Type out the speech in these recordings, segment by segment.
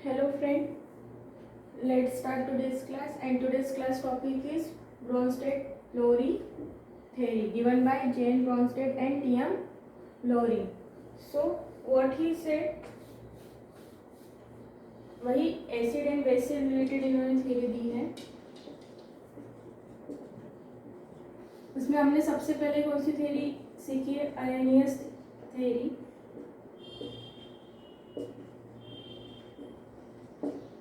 Hello friend, let's start today's class, and today's class topic is Bronsted-Lowry theory given by Jane Bronsted and T.M. Lowry. So what he said, वही acid and base से related इन्होंने theory दी है। उसमें हमने सबसे पहले कौन सी theory सीखी है? Arrhenius theory.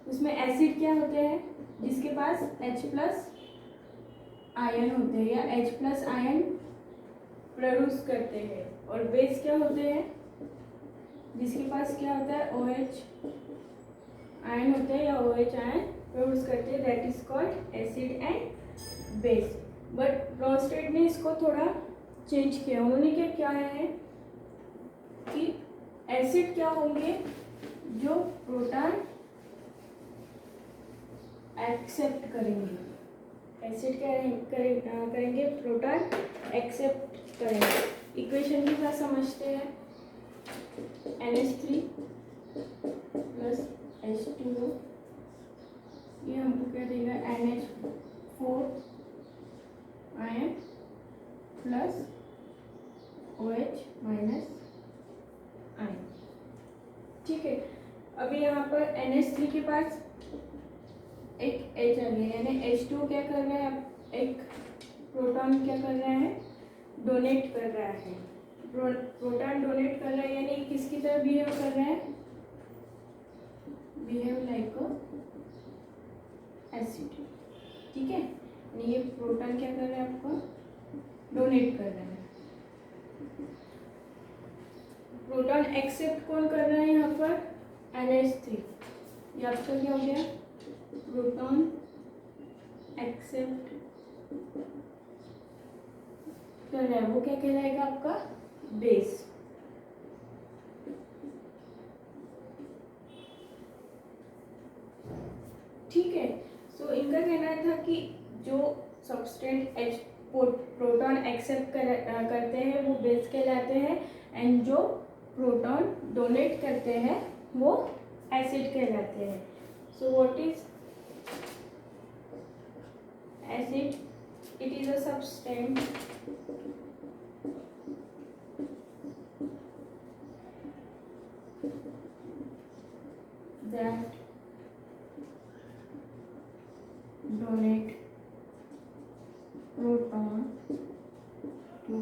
उसमें एसिड क्या होते हैं? जिसके पास H प्लस आयन होते हैं या H प्लस आयन प्रोड्यूस करते हैं, और बेस क्या होते हैं? जिसके पास क्या होता है? OH आयन होते हैं या OH आयन प्रोड्यूस करते हैं। That is called acid and base. But Brønsted ने इसको थोड़ा चेंज किया। उन्होंने क्या किया है कि एसिड क्या होंगे? जो प्रोटॉन एक्सेप्ट करेंगे। एसिड क्या करेंगे? प्रोटॉन एक्सेप्ट करेंगे। इक्वेशन के साथ समझते हैं। NH3 प्लस H2O, ये हमको क्या देगा? NH4 ion plus OH minus ion. ठीक है। अभी यहाँ पर NH3 के पास एक H आ गया, यानी H2 क्या कर रहा है? एक प्रोटॉन क्या कर रहा है? डोनेट कर रहा है। प्रोटॉन डोनेट कर रहा है, यानी किसकी तरह बिहेव कर रहा है? Behave like acid. ठीक है, ये प्रोटॉन क्या कर रहा है? आपको डोनेट कर रहा है। प्रोटॉन एक्सेप्ट कौन कर रहा है यहाँ पर? NH3। ये आपका क्या हो गया? प्रोटॉन एक्सेप्ट कर रहा है, वो क्या कहलाएगा? आपका बेस। ठीक है। सो इनका कहना था कि जो सब्सटेंस H प्रोटॉन एक्सेप्ट करते हैं वो बेस कहलाते हैं, एंड जो प्रोटॉन डोनेट करते हैं वो एसिड कहलाते हैं। So what is acid? It is a substance that donate proton to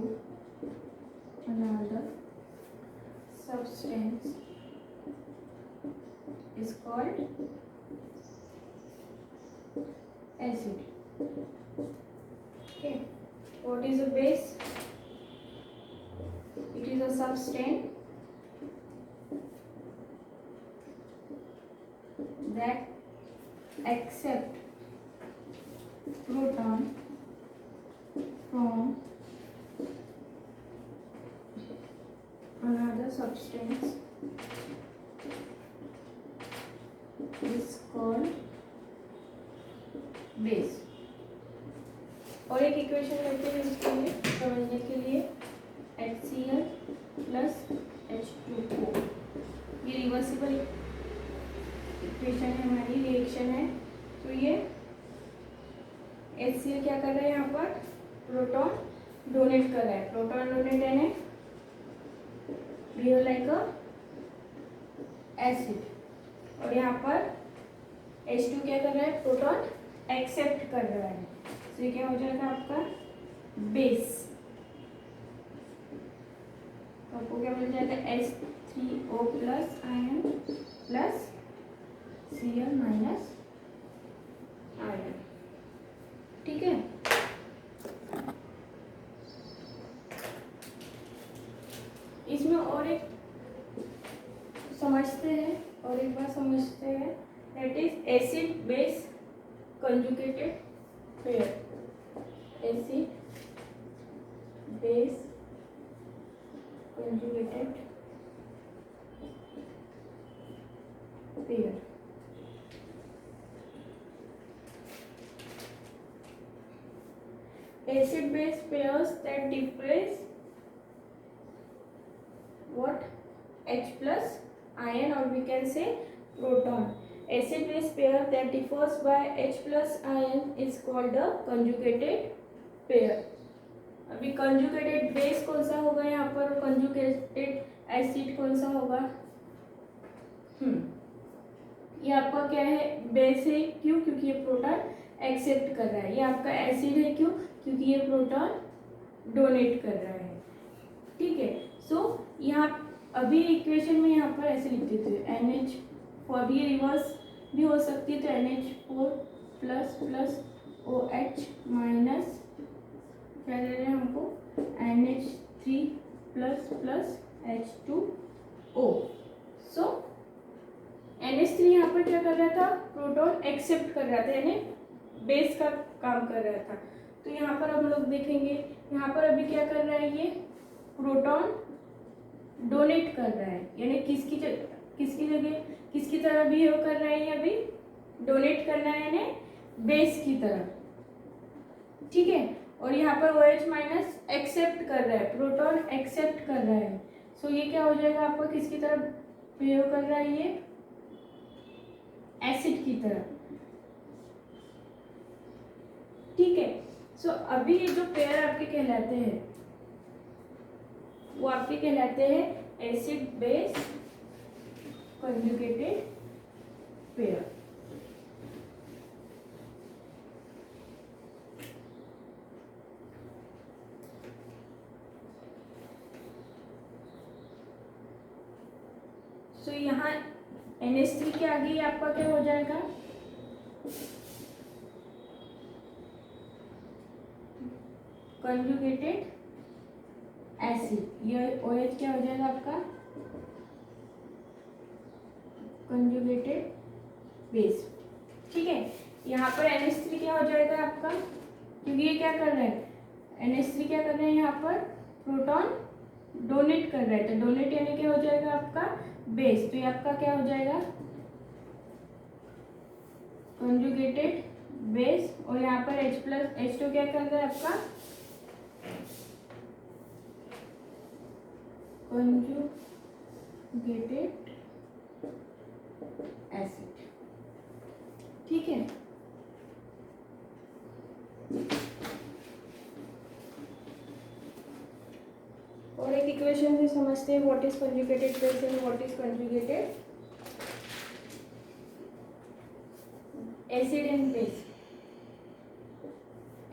another substance is called acid. Okay, what is a base? It is a substance that accept proton from another substance is called base. और एक equation लेते हैं इसके लिए समझने के लिए। HCl plus H2O, ये रिवर्सिबल इक्वेशन है, हमारी रिएक्शन है। तो ये HCl क्या कर रहा है? यहाँ पर प्रोटॉन डोनेट कर रहा है। प्रोटॉन डोनेट यानी बिहेव लाइक एसिड, और यहाँ पर H2 क्या कर रहा है? प्रोटॉन एक्सेप्ट कर रहा है। तो ये क्या हो जाएगा? आपका बेस। तो आपको क्या मिल जाएगा? H3O plus ion plus Cl minus ion. ठीक है। इसमें और एक समझते हैं, और एक बार समझते हैं, that is acid base conjugated pair. Acid base conjugated pair. Acid base pairs that difference what? H plus ion, or we can say proton. acid base pair that differs by H plus ion is called a conjugated pair. अभी conjugated base कौन सा होगा यहाँ पर, conjugated acid कौन सा होगा? ये आपका क्या है, बेस है, क्यों? क्योंकि ये प्रोटॉन एक्सेप्ट कर रहा है। ये आपका एसिड है, क्यों? क्योंकि ये प्रोटॉन डोनेट कर रहा है। ठीक है, सो यहाँ अभी इक्वेशन में यहाँ पर ऐसे लिख देते हैं NH, और ये रिवर्स भी हो सकती है, तो NH4 plus plus OH minus क्या दे रहे हैं हमको, NH3 प्लस प्लस H2O। सो NH3 यहाँ पर क्या कर रहा था, प्रोटॉन एक्सेप्ट कर रहा था, यानी बेस का काम कर रहा था। तो यहाँ पर हम लोग देखेंगे, यहाँ पर अभी क्या कर रहा है, ये प्रोटॉन डोनेट कर रहा है, यानी किसकी जगह किसकी तरह बिहेव कर रहा है, ये अभी डोनेट करना है यानी बेस की तरह। ठीक है, और यहाँ पर OH माइनस एक्सेप्ट कर रहा है, प्रोटॉन एक्सेप्ट कर रहा है। सो ये क्या हो जाएगा आपका, किसकी तरह बिहेव कर रहा है, ये एसिड की तरह। ठीक है, सो अभी ये जो पेयर आपके कहलाते हैं वो आपके कहलाते हैं एसिड बेस कंजुगेटेड पेयर। सो यहाँ NH3 के आगे आपका क्या हो जाएगा, कंजुगेटेड एसिड। ये OH क्या हो जाएगा आपका, कंजुगेटेड बेस। ठीक है, यहाँ पर NH3 क्या हो जाएगा आपका, क्योंकि ये क्या कर रहा है, NH3 क्या कर रहे हैं, यहाँ पर प्रोटॉन डोनेट कर रहा है, तो डोनेट यानी क्या हो जाएगा आपका बेस। तो ये आपका क्या हो जाएगा, कंजुगेटेड बेस। और यहाँ पर H प्लस H2 क्या कर रहा है आपका, कंजुगेटेड एसिड। ठीक है, और एक इक्वेशन से समझते हैं what is conjugated base and what is conjugated acid and base.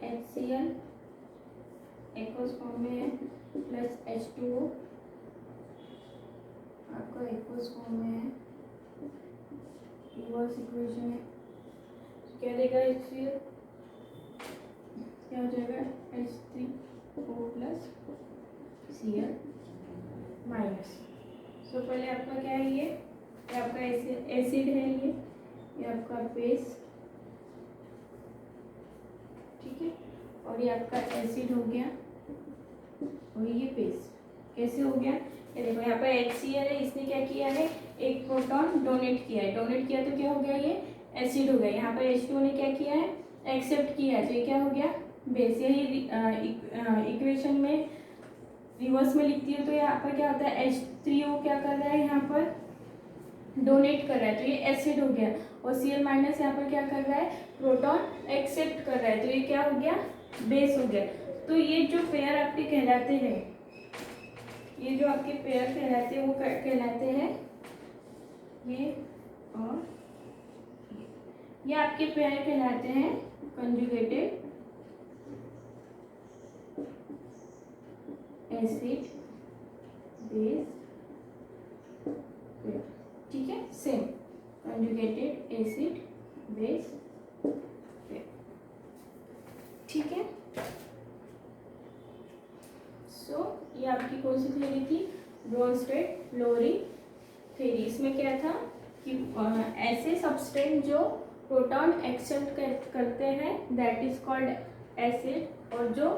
HCl aqueous form में है प्लस H2O आपका एक्वस फॉर्म में है, रिवर्स इक्वेशन है। क्या देगा HCl, क्या हो जाएगा H3O प्लस Cl माइनस। सो पहले आपका क्या है, ये आपका एसिड है, ये आपका बेस। ठीक है, और ये आपका एसिड हो गया और ये बेस कैसे हो गया, ये देखो यहाँ पर HCl है, इसने क्या किया है, एक प्रोटॉन डोनेट किया है, डोनेट किया तो क्या हो गया, ये एसिड हो गया। यहाँ पर H2O ने क्या किया है, एक्सेप्ट किया है, तो ये क्या हो गया बेस। यही इक्वेशन में रिवर्स में लिखती हूँ तो यहाँ पर क्या होता है, H3O क्या कर रहा है, यहाँ पर डोनेट कर रहा है, तो ये एसिड हो गया। और Cl माइनस यहाँ पर क्या कर रहा है, प्रोटॉन एक्सेप्ट कर रहा है, तो ये क्या हो गया, बेस हो गया। तो ये जो पेयर आपके कहलाते हैं, ये जो आपके पेयर कहलाते हैं वो कहलाते हैं ये और ये आपके पेयर कहलाते हैं कंजुगेटेड एसिड बेस पेयर। ठीक है, same conjugated acid base pair. ठीक है, सो ये आपकी कौन सी थ्योरी थी, ब्रोंस्टेड-लोरी थ्योरी। इसमें क्या था कि ऐसे सब्सटेंस जो प्रोटॉन एक्सेप्ट करते हैं दैट इज कॉल्ड एसिड, और जो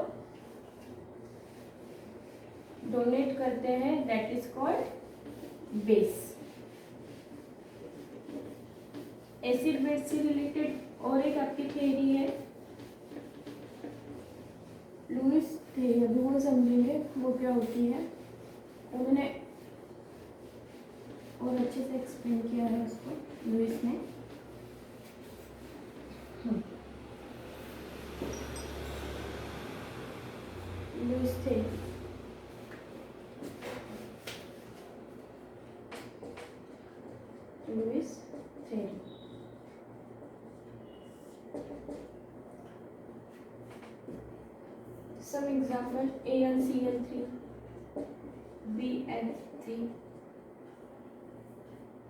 डोनेट करते हैं that is called base. Acid base से रिलेटेड और एक आपकी थ्योरी है लुईस थ्योरी, अभी वो समझेंगे वो क्या होती है, उन्होंने और अच्छे से एक्सप्लेन किया है उसको लुईस ने। 2 is 3. Some example: AnCl3, BF3.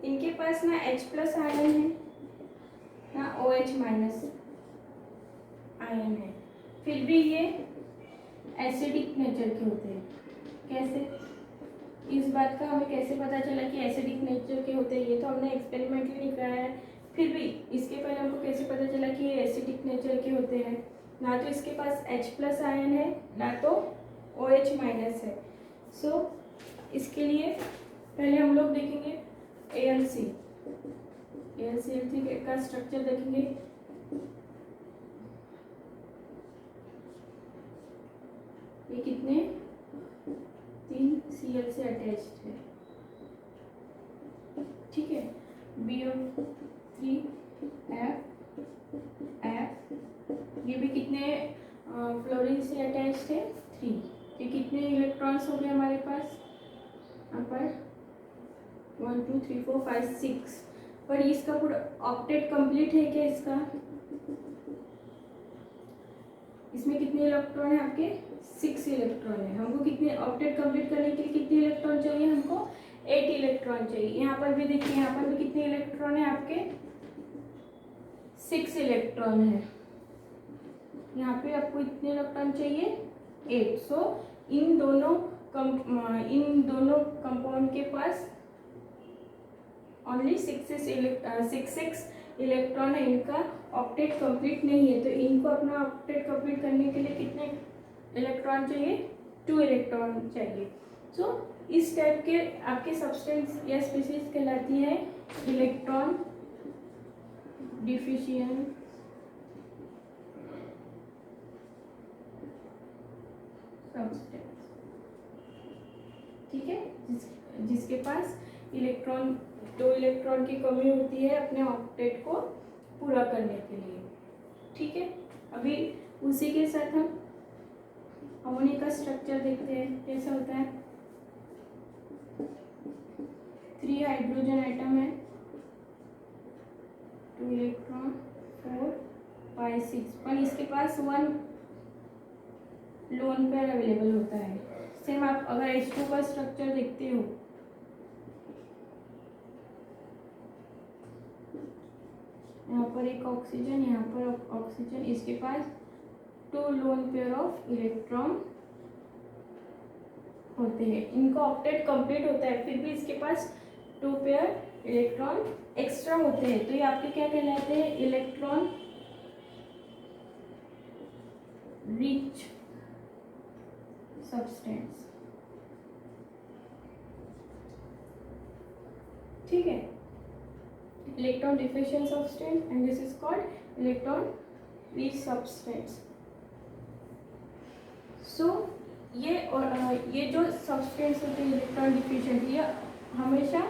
इनके पास ना H+ आयन है ना OH- आयन है, फिर भी ये एसिडिक नेचर के होते हैं। कैसे? इस बात का हमें कैसे पता चला कि एसिडिक नेचर के होते हैं? ये तो हमने एक्सपेरिमेंटली नहीं कराया है, फिर भी इसके पहले हमको कैसे पता चला कि ये एसिडिक नेचर के होते हैं? ना तो इसके पास H+ आयन है, ना तो OH- है। सो इसके लिए पहले हम लोग देखेंगे AlCl3 का स्ट्रक्चर देखेंगे। ये कितने 3 Cl से अटैच्ड है, ठीक है। BO3F ये भी कितने फ्लोरीन से अटैच्ड है? 3। ये कितने इलेक्ट्रॉन्स हो गए हमारे पास? यहाँ पर 1 2 3 4 5 6। पर इसका पूरा ऑक्टेट कंप्लीट है क्या? इसमें कितने इलेक्ट्रॉन है आपके? 6 इलेक्ट्रॉन है। हमको कितने ऑक्टेट कंप्लीट करने के लिए कितने इलेक्ट्रॉन चाहिए? हमको 8 इलेक्ट्रॉन चाहिए। यहाँ पर भी देखिए, यहाँ पर भी कितने इलेक्ट्रॉन है आपके? 6 इलेक्ट्रॉन है। यहाँ पे आपको इतने इलेक्ट्रॉन चाहिए? 8। सो इन दोनों कंपाउंड के पास ओनली 6 इलेक्ट्रॉन है। इनका ऑक्टेट कंप्लीट नहीं है, तो इनको अपना ऑक्टेट कंप्लीट करने के लिए कितने इलेक्ट्रॉन चाहिए? 2 इलेक्ट्रॉन चाहिए। सो इस टाइप के आपके सब्सटेंस या स्पीशीज कहलाती है इलेक्ट्रॉन डिफिशिएंट सब्सटेंस, ठीक है। जिसके पास 2 इलेक्ट्रॉन की कमी होती है अपने ऑक्टेट को पूरा करने के लिए, ठीक है। अभी उसी के साथ हम अमोनिया का स्ट्रक्चर देखते हैं कैसा होता है। 3 हाइड्रोजन एटम है, 2 इलेक्ट्रॉन 4 5 6, पर इसके पास 1 लोन पेयर अवेलेबल होता है। सेम आप अगर H2 का स्ट्रक्चर देखते हो, यहाँ पर एक ऑक्सीजन, यहाँ पर ऑक्सीजन, इसके पास 2 लोन पेयर ऑफ इलेक्ट्रॉन होते हैं। इनका ऑक्टेट कंप्लीट होता है, फिर भी इसके पास 2 पेयर इलेक्ट्रॉन एक्स्ट्रा होते हैं। तो ये आपके क्या कहलाते हैं? इलेक्ट्रॉन रिच सब्सटेंस, ठीक है। Electron deficient substance and this is called electron rich substance. So ये जो सब्सटेंस होते हैं इलेक्ट्रॉन डिफिशिएंट, ये हमेशा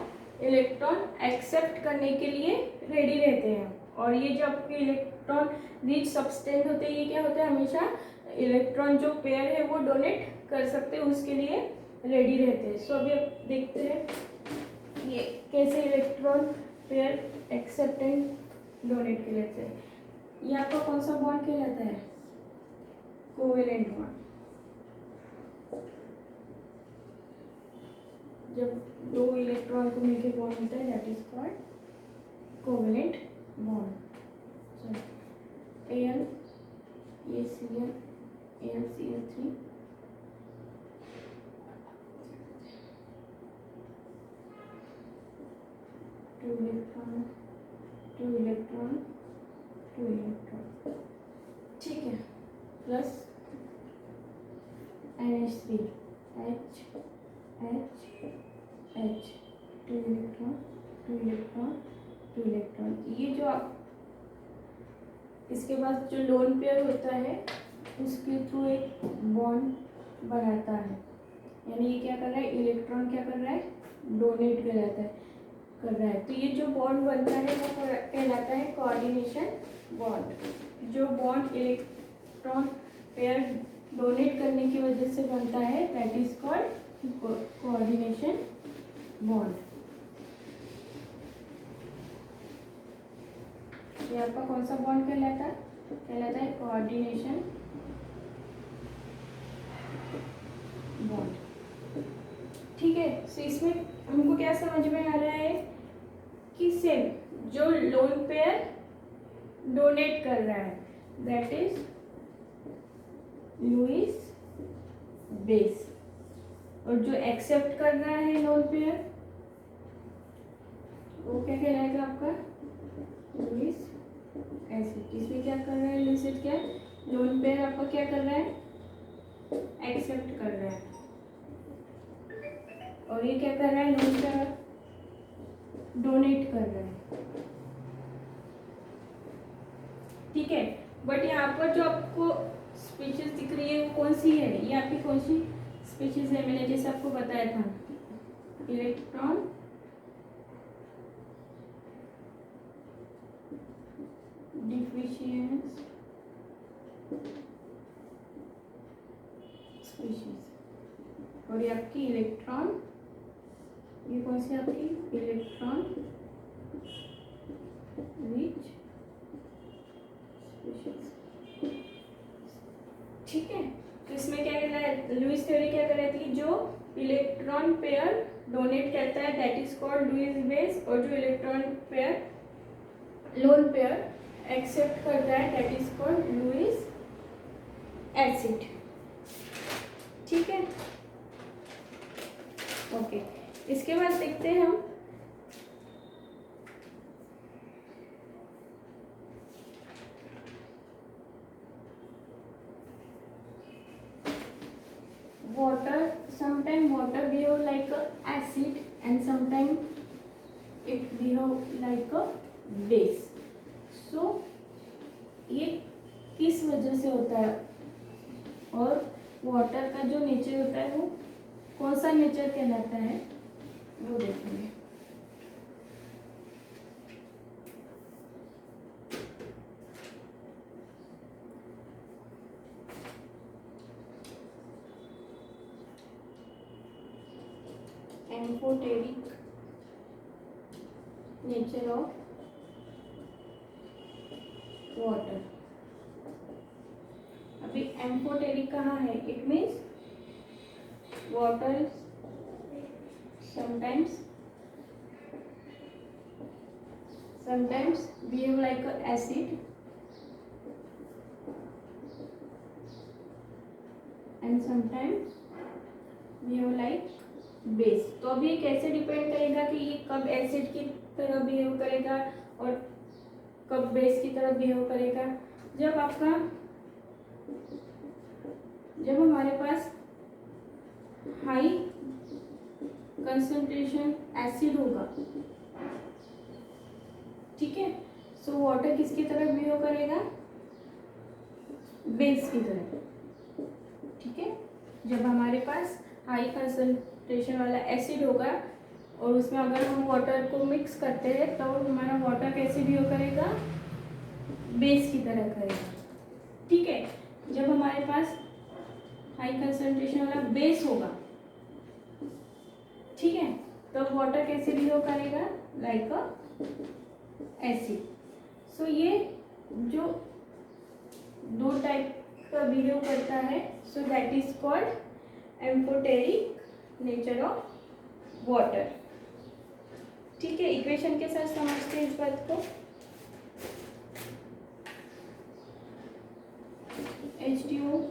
इलेक्ट्रॉन एक्सेप्ट करने के लिए रेडी रहते हैं। और ये जो आपके इलेक्ट्रॉन रिच सब्सटेंस होते हैं, ये क्या होते हैं? हमेशा इलेक्ट्रॉन जो पेयर है वो डोनेट कर सकते हैं, उसके लिए रेडी रहते हैं। सो अभी आप देखते हैं ये कैसे electron pair accept and donate के लेते हैं। ये आपका कौन सा बॉन्ड कहलाता है? Covalent bond. जब 2 इलेक्ट्रॉन को मिलकर बॉन्ड होता है, that is called covalent bond. Al, ACl, AlCl3, two electron, ठीक है, प्लस NH3, H 2 इलेक्ट्रॉन। ये जो आप इसके बाद जो लोन पेयर होता है उसके थ्रू एक बॉन्ड बनाता है, यानी ये क्या कर रहा है? इलेक्ट्रॉन क्या कर रहा है? डोनेट कर रहा है। तो ये जो बॉन्ड बनता है वो कहलाता है कोऑर्डिनेशन बॉन्ड। जो बॉन्ड इलेक्ट्रॉन पेयर डोनेट करने की वजह से बनता है, that is called coordination bond. ये आपका कौन सा बॉन्ड कहलाता है? कहलाता है कोऑर्डिनेशन बॉन्ड। ठीक है, सो इसमें हमको क्या समझ में आ रहा है कि सेम जो लोन पेयर डोनेट कर रहा है दैट इज लुईस बेस, और जो एक्सेप्ट कर रहा है लोन पेयर वो क्या कहलाएगा आपका? Lewis acid. इसमें क्या कर रहा है लुईस एसिड? क्या लोन पेयर आपका क्या कर रहा है? एक्सेप्ट कर रहा है, और ये क्या कर रहा है? लोन पेयर डोनेट कर रहा है। ठीक है, बट यहाँ पर जो आपको स्पीशीज दिख रही है वो कौन सी है? ये आपकी कौन सी स्पीशीज है? मैंने जैसे आपको बताया था, इलेक्ट्रॉन डिफिशिएंट स्पीशीज, और ये आपकी इलेक्ट्रॉन, ये कौन सी आपकी? Electron rich species. ठीक है, तो इसमें क्या कहता है? लुईस थ्योरी क्या कर रही थी? जो इलेक्ट्रॉन पेयर डोनेट करता है that is called Lewis base, और जो electron pair lone pair accept करता है that is called Lewis acid. ठीक है, ओके। इसके बाद देखते हैं हम water. Sometimes water behave like a acid and sometimes it behave like a base. So ये किस वजह से होता है, और वाटर का जो नेचर होता है वो कौन सा नेचर कहलाता है वो देखेंगे। Amphoteric nature of water. अभी एम्फोटेरिक कहाँ है? It means water sometimes behave like a acid and sometimes behave like base. तो अभी ये कैसे डिपेंड करेगा कि ये कब एसिड की तरह बिहेव करेगा और कब बेस की तरह बिहेव करेगा? जब हमारे पास हाई कंसंट्रेशन एसिड होगा, ठीक है, सो वाटर किसकी तरह बिहेव करेगा? बेस की तरह। ठीक है, जब हमारे पास हाई कंसंट्रेशन वाला एसिड होगा और उसमें अगर हम वाटर को मिक्स करते हैं तो हमारा वाटर कैसे बिहेव करेगा? बेस की तरह करेगा। ठीक है, जब हमारे पास हाई कंसंट्रेशन वाला बेस होगा, ठीक है, तो वाटर कैसे बिहेव करेगा? लाइक अ एसिड। सो ये जो दो टाइप का बिहेव करता है, so that is called amphoteric nature of water. ठीक है, इक्वेशन के साथ समझते हैं इस बात को। H2O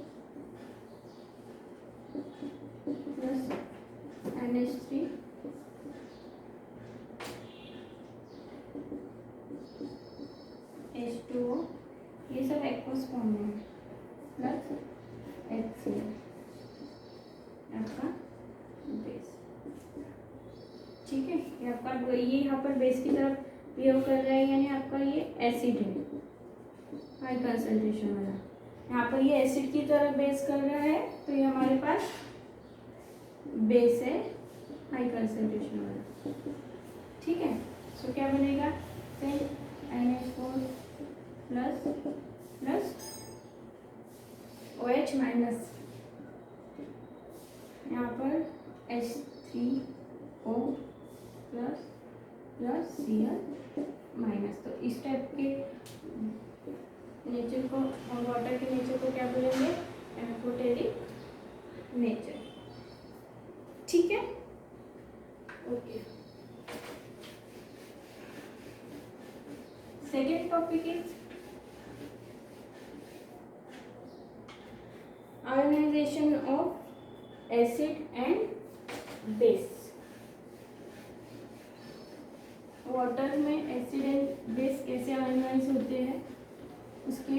प्लस NH3 H2O, ये सब एक्वस फॉर्म में प्लस HCl आपका बेस। ठीक है, ये आपका ये यहाँ पर बेस की तरफ बिहेव कर रहा है, यानी आपका ये एसिड है हाई कंसंट्रेशन वाला, यहाँ पर ये एसिड की तरह बेस कर रहा है, तो ये हमारे पास बेस है हाई कंसंट्रेशन वाला। ठीक है, सो क्या बनेगा? NH4 plus plus OH minus, यहाँ पर H3O plus plus Cl minus. तो इस टाइप के नेचर को, वाटर के नेचर को क्या बोलेंगे? Amphoteric nature. ठीक है, okay. Second topic is ionization of acid and base. Water में एसिड एंड बेस कैसे आयोनाइज होते हैं उसके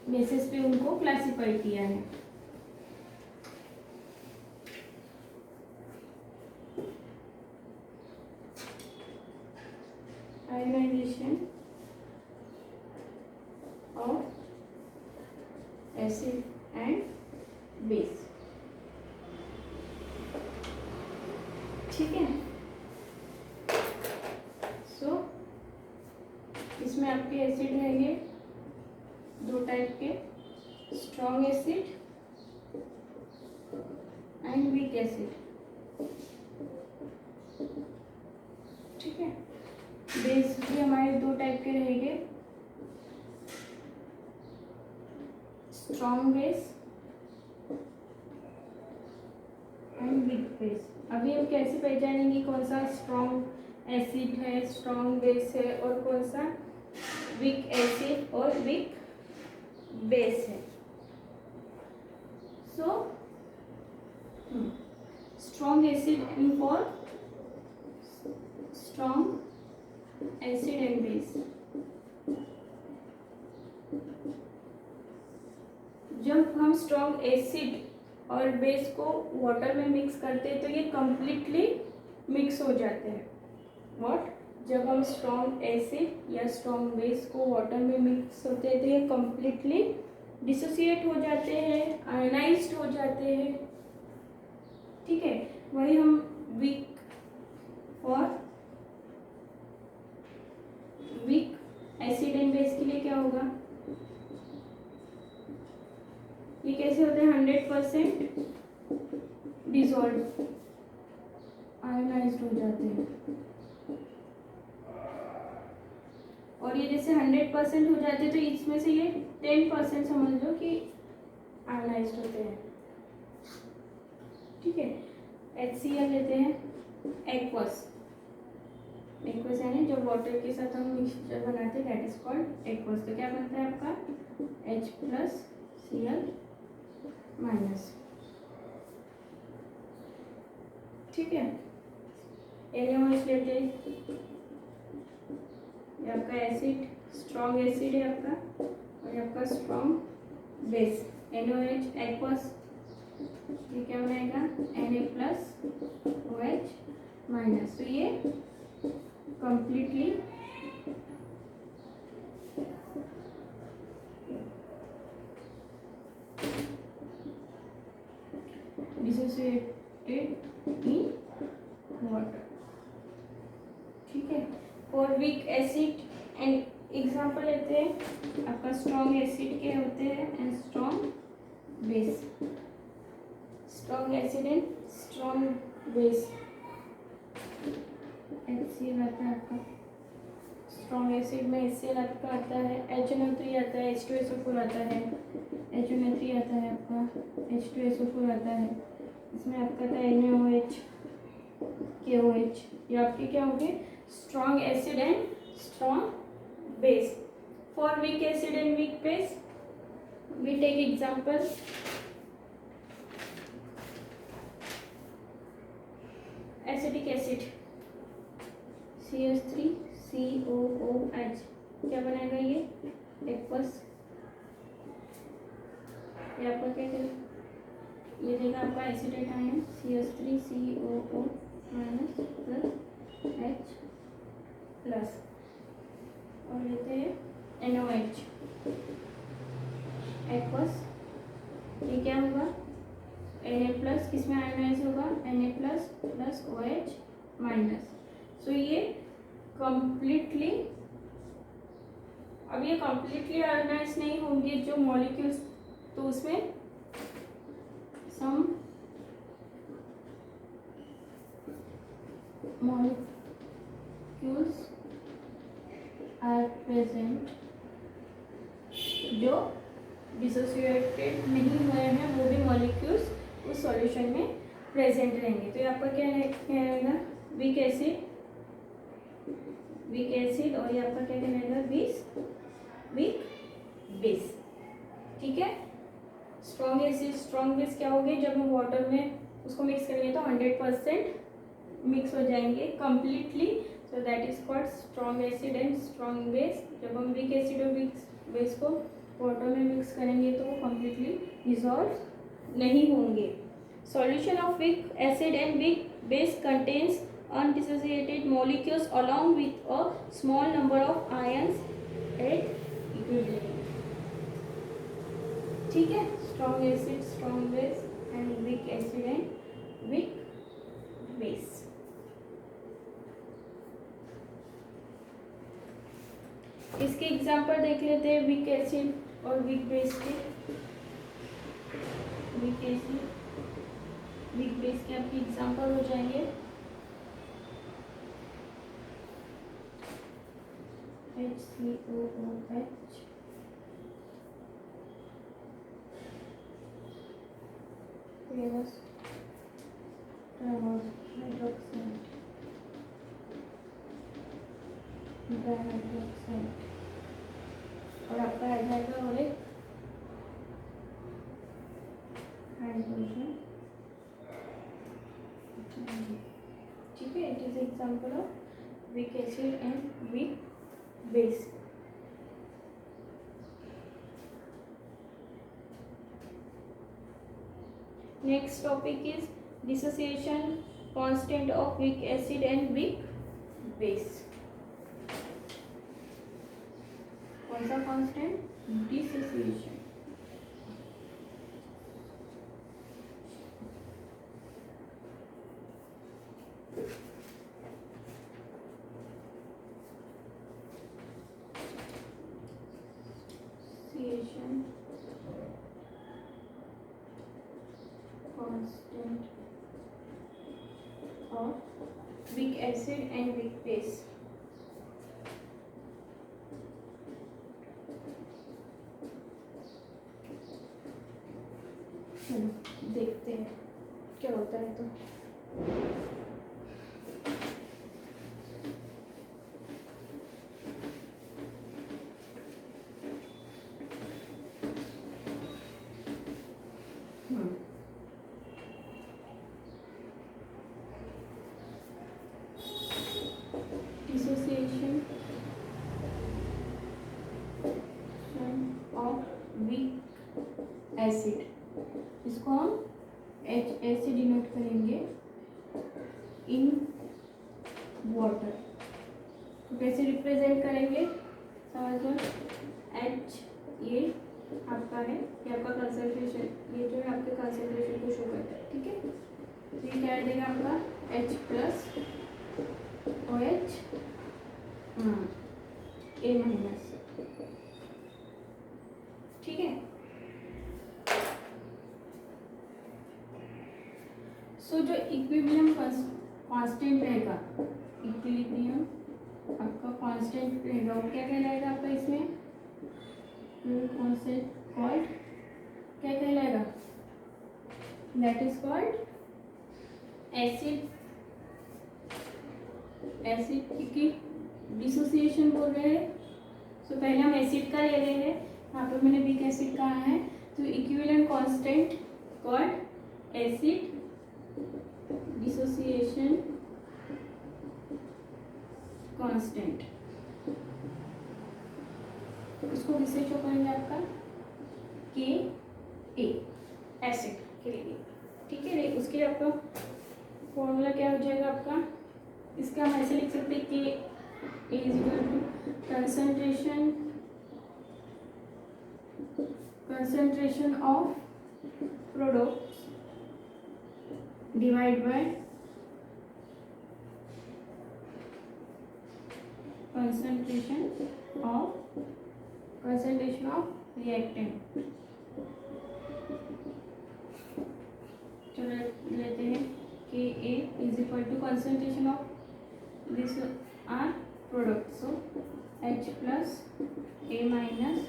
बेसिस पे उनको क्लासिफाई किया है। Ionization of acid and base, ठीक है। सो इसमें आपके एसिड रहेंगे दो टाइप के, strong acid and weak acid, ठीक है। बेस भी हमारे दो टाइप के रहेंगे, strong base and weak base. अभी हम कैसे पहचानेंगे कौन सा स्ट्रॉन्ग एसिड है, स्ट्रॉन्ग बेस है, और कौन सा वीक एसिड और वीक बेस है। So strong acid and for strong acid and base. जब हम स्ट्रॉन्ग एसिड और बेस को वाटर में मिक्स करते हैं तो ये कंप्लीटली मिक्स हो जाते हैं। व्हाट? जब हम स्ट्रॉन्ग एसिड या स्ट्रॉन्ग बेस को वाटर में मिक्स होते हैं तो ये कंप्लीटली डिसोसिएट हो जाते हैं, आयोनाइज्ड हो जाते हैं, ठीक है। वही हम वीक एसिड एंड बेस के लिए क्या होगा? ये कैसे होते हैं? 100% डिसॉल्व, आयोनाइज्ड हो जाते हैं। और ये जैसे 100% हो जाते हैं तो इसमें से ये 10% समझ लो कि आयोनाइज्ड होते हैं, ठीक है। HCl लेते हैं, एक्वस यानी जो वाटर के साथ हम मिक्सचर बनाते हैं दैट इज कॉल्ड एक्वस। तो क्या बनता है आपका? H+Cl-, ठीक है। NaOH लेते हैं, ये आपका एसिड, स्ट्रॉन्ग एसिड है आपका, और ये आपका स्ट्रॉन्ग बेस। NaOH एक्वस, ये क्या बनाएगा? Na+OH-। तो ये कंप्लीटली डिसोसिएटेड इन वाटर, ठीक है। For weak acid and example लेते हैं, आपका स्ट्रॉन्ग एसिड के होते हैं and strong base. Strong acid and strong base, HCl आता है आपका। स्ट्रॉन्ग एसिड में HCl आपका आता है, HNO3 आता है, H2SO4 आता है, HNO3 आता है आपका, H2SO4 आता है। इसमें आपका आता है NaOH, KOH। ये आपके क्या हो गए? Strong acid and strong base. For weak acid and weak base we take example, acetic acid CH3COOH, क्या बनाएगा ये? एक्वस। ये आपका क्या करें? ये देगा आपका एसिडेट आयन CH3COO- + H+, और लेते हैं NaOH एक्वस। ये क्या होगा? Na+, किसमें आयोनाइज होगा? Na++OH-। सो ये कंप्लीटली, अब ये कंप्लीटली आयोनाइज नहीं होंगे जो मॉलिक्यूल्स, तो उसमें सम मॉलिक्यूल्स molecules are present, जो डिसोसिएटेड नहीं हुए हैं वो भी मॉलिक्यूल्स उस सॉल्यूशन में प्रेजेंट रहेंगे। तो ये आपका क्या रहेगा, वीक एसिड, और ये आपका क्या कहलाएगा, वीक बेस। ठीक है। स्ट्रॉन्ग एसिड, स्ट्रॉन्ग बेस क्या होगी, जब हम वाटर में उसको मिक्स करेंगे तो 100% मिक्स हो जाएंगे completely, so that is called strong acid and strong base. जब हम वीक एसिड और वीक बेस को वाटर में मिक्स करेंगे तो वो कम्प्लीटली डिसॉल्व नहीं होंगे। Solution of week acid and weak base contains undissociated molecules along with a small number of ions at equilibrium। ठीक है। Strong acid, strong base and week acid and weak base. इसके example देख लेते हैं weak acid और weak base के। Weak acid, weak base के आपके एग्जांपल हो जाएंगे HCOOH, हाइड्रोक्साइड, डाइहाइड्रोक्साइड, और आपका आ जाएगा और एक हाइड्रोजन। ठीक है। It is example of week acid and weak base. Next topic is dissociation constant of weak acid and weak base। कौन सा constant? Dissociation। Constant of weak acid and weak base। चलो देखते हैं क्या होता है। तो डिसोसिएशन ऑफ वीक एसिड, इसको हम H से डिनोट करेंगे इन वाटर। तो कैसे रिप्रेजेंट करेंगे, समझ लो। H ये आपका है, ये आपका कंसंट्रेशन, ये जो है आपके कंसंट्रेशन को शो करता है। ठीक है। तो ये क्या देगा आपका H plus OH A minus. ठीक है। सो जो इक्विलिब्रियम कांस्टेंट रहेगा, इक्विलिब्रियम आपका कांस्टेंट रहेगा, वो क्या कहलाएगा आपका इसमें, कांस्टेंट कॉल्ड क्या कहलाएगा, that is called acid. Acid की डिसोसिएशन बोल रहे हैं। सो पहले हम एसिड का ले रहे हैं, यहाँ पे मैंने वीक एसिड कहा है। तो equivalent constant called acid dissociation constant. इसको किससे शो करेंगे, आपका के ए एसिड के लिए। ठीक है। उसके लिए आपका फॉर्मूला क्या हो जाएगा आपका, इसका हम ऐसे लिख सकते हैं कि A is equal to concentration of products divide by concentration of reactant। चलो लेते हैं कि A is equal to concentration of this are product, so H plus A minus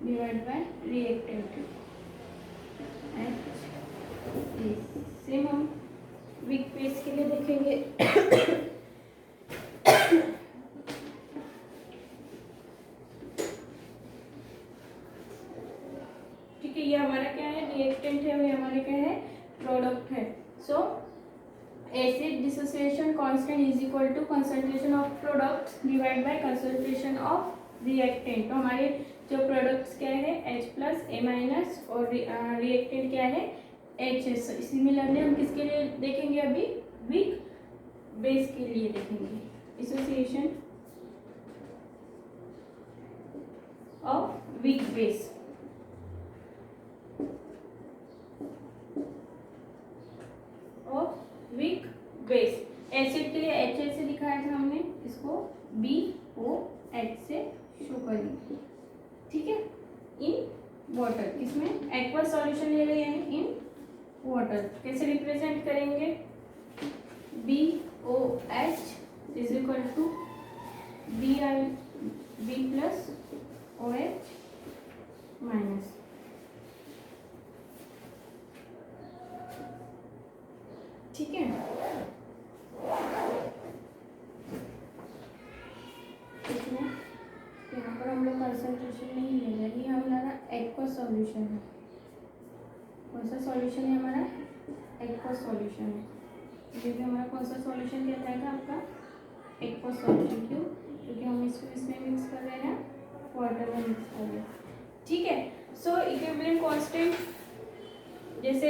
divide by reactant H A। Same हम weak base के लिए देखेंगे। ठीक है, ये हमारा क्या है, रिएक्टेंट है, और ये हमारे क्या है, प्रोडक्ट है। So acid dissociation constant is equal to concentration of products divide by concentration of reactant. तो हमारे जो प्रोडक्ट्स क्या है, H प्लस A माइनस, और रिएक्टेंट क्या है, HS। सिमिलरली हम किसके लिए देखेंगे अभी, वीक बेस के लिए देखेंगे, dissociation of weak base. Weak base acid के लिए HA से दिखाया था हमने, इसको BOH से शो करेंगे। ठीक है, इन वाटर, किसमें, एक्वस सॉल्यूशन ले रहे हैं इन वाटर। कैसे रिप्रेजेंट करेंगे, BOH is equal to B plus OH minus. ठीक है, इसमें यहाँ पर हम लोग कंसंट्रेशन नहीं ले रहे, ये हमारा एक्वस सॉल्यूशन है। कौन सा सॉल्यूशन है हमारा, एक्वस सॉल्यूशन है। ये भी हमारा कौन सा सॉल्यूशन कहलाएगा आपका, एक्वस सॉल्यूशन। क्यों, क्योंकि हम इसको इसमें मिक्स कर रहे हैं, वाटर में मिक्स कर रहे हैं। ठीक है, सो इक्विलिब्रियम कांस्टेंट जैसे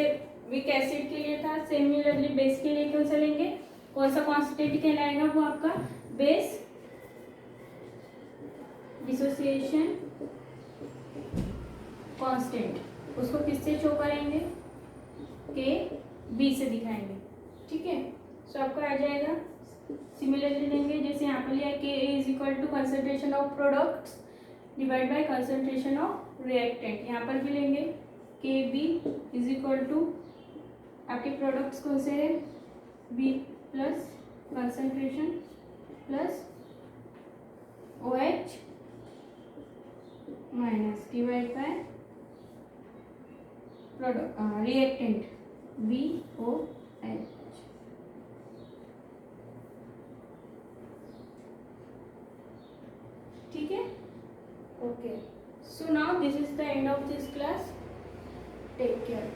वीक एसिड के लिए था, सिमिलरली बेस के लिए क्यों चलेंगे, कौन सा कांस्टेंट कहलाएगा, वो आपका बेस डिसोसिएशन कांस्टेंट। उसको किससे शो करेंगे, KB से दिखाएंगे। ठीक है, सो आपका आ जाएगा, सिमिलरली लेंगे जैसे यहाँ पर लिया Ka is equal to concentration of products divide by concentration of reactant. यहाँ पर भी लेंगे KB इज इक्वल टू, आपके प्रोडक्ट्स कौन से है, B plus concentration plus OH minus divide by product reactant BOH। ठीक है, okay. So now this is the end of this class, take care.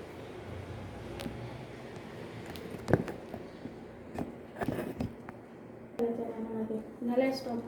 झाला स्टॉप.